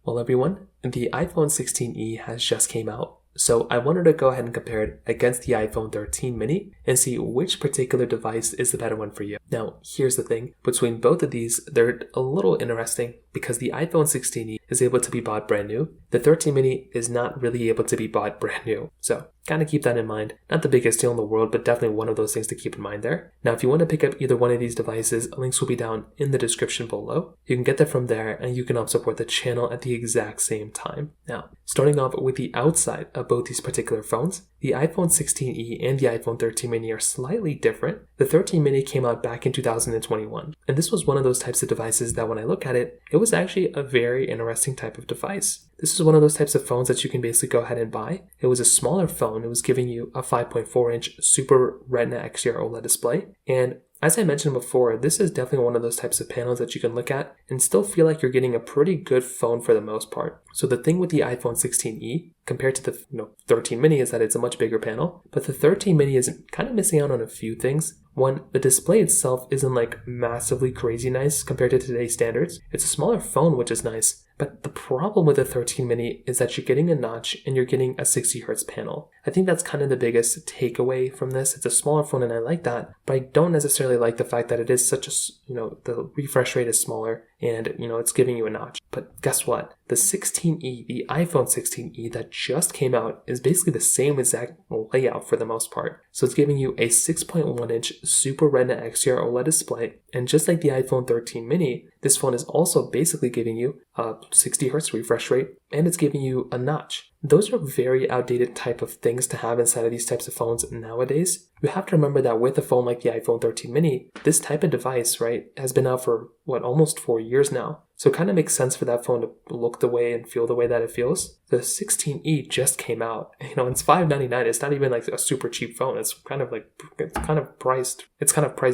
Well, everyone, the iPhone 16e has just came out, so I wanted to go ahead and compare it against the iPhone 13 mini and see which particular device is the better one for you. Now, here's the thing. Between both of these, they're a little interesting because the iPhone 16e is able to be bought brand new. The 13 mini is not really able to be bought brand new. So kind of keep that in mind. Not the biggest deal in the world, but definitely one of those things to keep in mind there. Now, if you want to pick up either one of these devices, links will be down in the description below. You can get them from there and you can help support the channel at the exact same time. Now, starting off with the outside of both these particular phones, the iPhone 16e and the iPhone 13 mini are slightly different. The 13 mini came out back in 2021, and this was one of those types of devices that when I look at it, it was actually a very interesting type of device. This is one of those types of phones that you can basically go ahead and buy. It was a smaller phone. It was giving you a 5.4-inch Super Retina XDR OLED display, and as I mentioned before, this is definitely one of those types of panels that you can look at and still feel like you're getting a pretty good phone for the most part. So the thing with the iPhone 16e compared to the 13 mini is that it's a much bigger panel, but the 13 mini is kind of missing out on a few things. One, the display itself isn't like massively crazy nice compared to today's standards. It's a smaller phone, which is nice. But the problem with the 13 mini is that you're getting a notch and you're getting a 60 Hz panel. I think that's kind of the biggest takeaway from this. It's a smaller phone and I like that, but I don't necessarily like the fact that it is such a, the refresh rate is smaller and, it's giving you a notch. But guess what? The 16e, the iPhone 16e that just came out is basically the same exact layout for the most part. So it's giving you a 6.1-inch Super Retina XDR OLED display. And just like the iPhone 13 mini, this phone is also basically giving you a 60 Hz refresh rate and it's giving you a notch. Those are very outdated type of things to have inside of these types of phones nowadays. You have to remember that with a phone like the iPhone 13 mini, this type of device, right, has been out for almost 4 years now. So it kind of makes sense for that phone to look the way and feel the way that it feels. The 16e just came out. It's $599. It's not even like a super cheap phone. It's kind of priced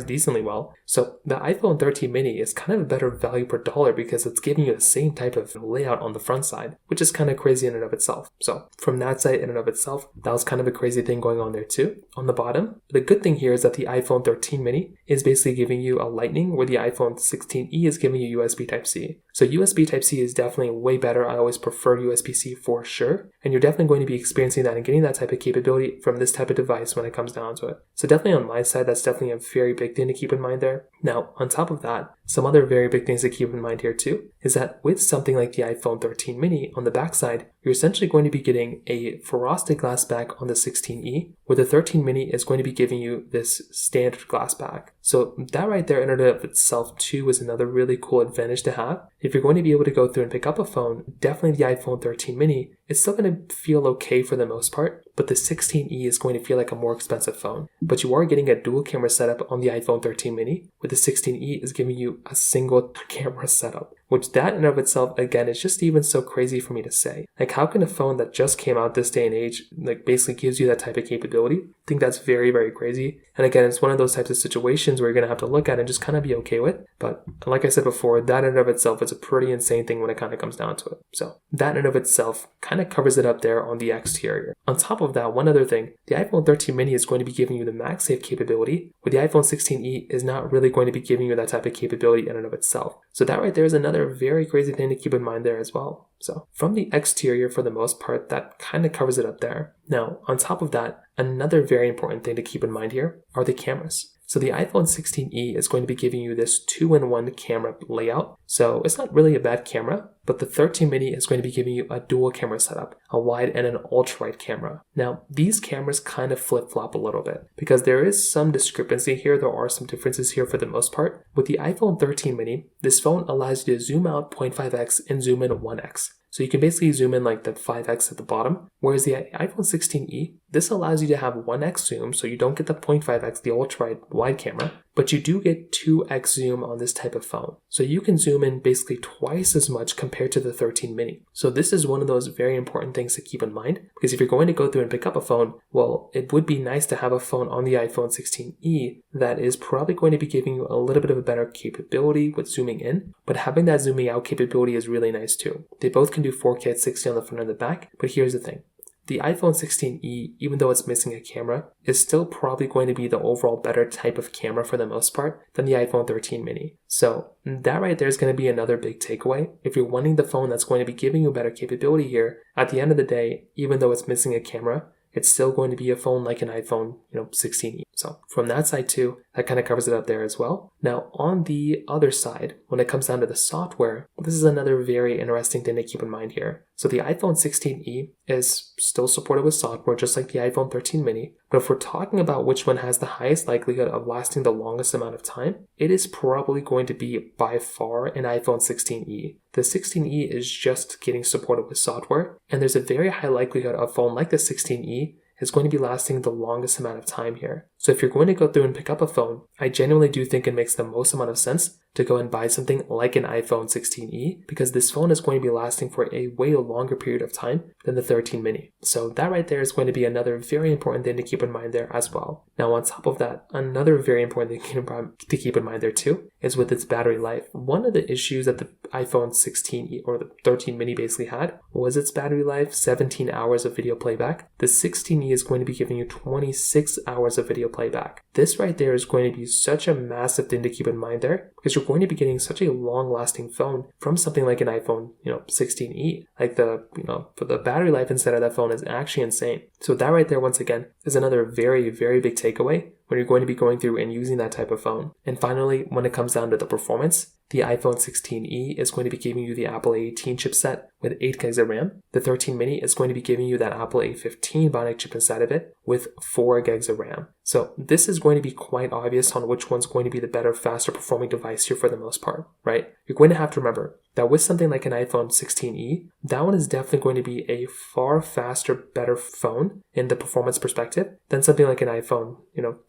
decently well. So the iPhone 13 mini is kind of a better value per dollar because it's giving you the same type of layout on the front side, which is kind of crazy in and of itself. So from that side in and of itself, that was kind of a crazy thing going on there too. On the bottom, the good thing here is that the iPhone 13 mini is basically giving you a Lightning, where the iPhone 16e is giving you USB Type-C. So USB Type-C is definitely way better. I always prefer USB-C for sure. And you're definitely going to be experiencing that and getting that type of capability from this type of device when it comes down to it. So definitely on my side, that's definitely a very big thing to keep in mind there. Now, on top of that, some other very big things to keep in mind here too, is that with something like the iPhone 13 mini on the backside, you're essentially going to be getting a frosted glass back on the 16e, where the 13 mini is going to be giving you this standard glass back. So that right there in and of itself too is another really cool advantage to have. If you're going to be able to go through and pick up a phone, definitely the iPhone 13 mini, it's still going to feel okay for the most part, but the 16e is going to feel like a more expensive phone. But you are getting a dual camera setup on the iPhone 13 mini, where the 16e is giving you a single camera setup, which that in and of itself, again, is just even so crazy for me to say. Like, how can a phone that just came out this day and age, basically gives you that type of capability? I think that's very, very crazy. And again, it's one of those types of situations where you're going to have to look at and just kind of be okay with. But like I said before, that in and of itself is a pretty insane thing when it kind of comes down to it. So that in and of itself kind of covers it up there on the exterior. On top of that, one other thing, the iPhone 13 mini is going to be giving you the MagSafe capability, where the iPhone 16e is not really going to be giving you that type of capability in and of itself. So that right there is another very crazy thing to keep in mind there as well. So from the exterior, for the most part, that kind of covers it up there. Now, on top of that, another very important thing to keep in mind here are the cameras. So the iPhone 16e is going to be giving you this 2-in-1 camera layout. So it's not really a bad camera, but the 13 mini is going to be giving you a dual camera setup, a wide and an ultra-wide camera. Now, these cameras kind of flip-flop a little bit because there is some discrepancy here. There are some differences here for the most part. With the iPhone 13 mini, this phone allows you to zoom out 0.5x and zoom in 1x. So you can basically zoom in like the 5x at the bottom, whereas the iPhone 16e, this allows you to have 1x zoom, so you don't get the 0.5x, the ultra wide camera, but you do get 2x zoom on this type of phone. So you can zoom in basically twice as much compared to the 13 mini. So this is one of those very important things to keep in mind, because if you're going to go through and pick up a phone, well, it would be nice to have a phone on the iPhone 16e that is probably going to be giving you a little bit of a better capability with zooming in, but having that zooming out capability is really nice too. They both can do 4K at 60 on the front and the back, but here's the thing. the iPhone 16e, even though it's missing a camera, is still probably going to be the overall better type of camera for the most part than the iPhone 13 mini. So that right there is going to be another big takeaway. If you're wanting the phone that's going to be giving you better capability here, at the end of the day, even though it's missing a camera, it's still going to be a phone like an iPhone, 16e. So from that side too, that kind of covers it up there as well. Now on the other side, when it comes down to the software, this is another very interesting thing to keep in mind here. So the iPhone 16e is still supported with software just like the iPhone 13 mini, but if we're talking about which one has the highest likelihood of lasting the longest amount of time, it is probably going to be by far an iPhone 16e. The 16e is just getting supported with software, and there's a very high likelihood a phone like the 16e is going to be lasting the longest amount of time here. So if you're going to go through and pick up a phone, I genuinely do think it makes the most amount of sense to go and buy something like an iPhone 16e, because this phone is going to be lasting for a way longer period of time than the 13 mini. So that right there is going to be another very important thing to keep in mind there as well. Now on top of that, another very important thing to keep in mind there too is with its battery life. One of the issues that the iPhone 16e or the 13 mini basically had was its battery life, 17 hours of video playback. The 16e is going to be giving you 26 hours of video playback. This right there is going to be such a massive thing to keep in mind there, because you're going to be getting such a long-lasting phone from something like an iPhone, 16e. Like for the battery life inside of that phone is actually insane. So that right there, once again, is another very, very big takeaway when you're going to be going through and using that type of phone. And finally, when it comes down to the performance, the iPhone 16e is going to be giving you the Apple A18 chipset with 8 gigs of RAM. The 13 mini is going to be giving you that Apple A15 Bionic chip inside of it with 4 gigs of RAM. So this is going to be quite obvious on which one's going to be the better, faster performing device here for the most part, right? You're going to have to remember that with something like an iPhone 16e, that one is definitely going to be a far faster, better phone in the performance perspective than something like an iPhone,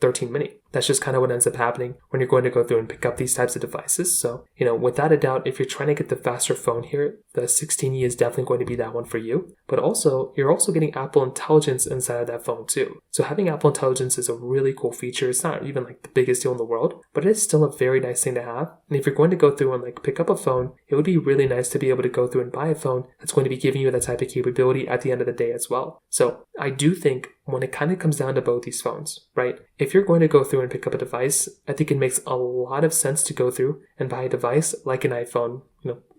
13 mini. That's just kind of what ends up happening when you're going to go through and pick up these types of devices. So, without a doubt, if you're trying to get the faster phone here, the 16e is definitely going to be that one for you. But also, you're also getting Apple Intelligence inside of that phone too. So having Apple Intelligence is a really cool feature. It's not even like the biggest deal in the world, but it is still a very nice thing to have. And if you're going to go through and pick up a phone, it would be really nice to be able to go through and buy a phone that's going to be giving you that type of capability at the end of the day as well. So I do think when it kind of comes down to both these phones, right? If you're going to go through and pick up a device, I think it makes a lot of sense to go through and buy a device like an iPhone,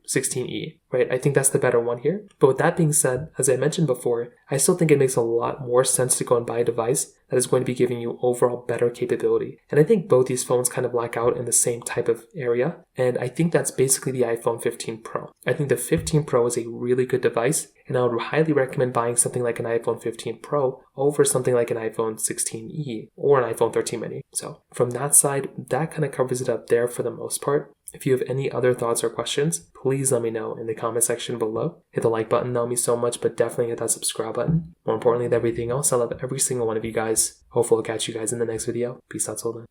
16e, right? I think that's the better one here. But with that being said, as I mentioned before, I still think it makes a lot more sense to go and buy a device that is going to be giving you overall better capability. And I think both these phones kind of black out in the same type of area. And I think that's basically the iPhone 15 Pro. I think the 15 Pro is a really good device, and I would highly recommend buying something like an iPhone 15 Pro over something like an iPhone 16e or an iPhone 13 mini. So from that side, that kind of covers it up there for the most part. If you have any other thoughts or questions, please let me know in the comment section below. Hit the like button, that would mean so much, but definitely hit that subscribe button. More importantly than everything else, I love every single one of you guys. Hopefully I'll catch you guys in the next video. Peace out till then.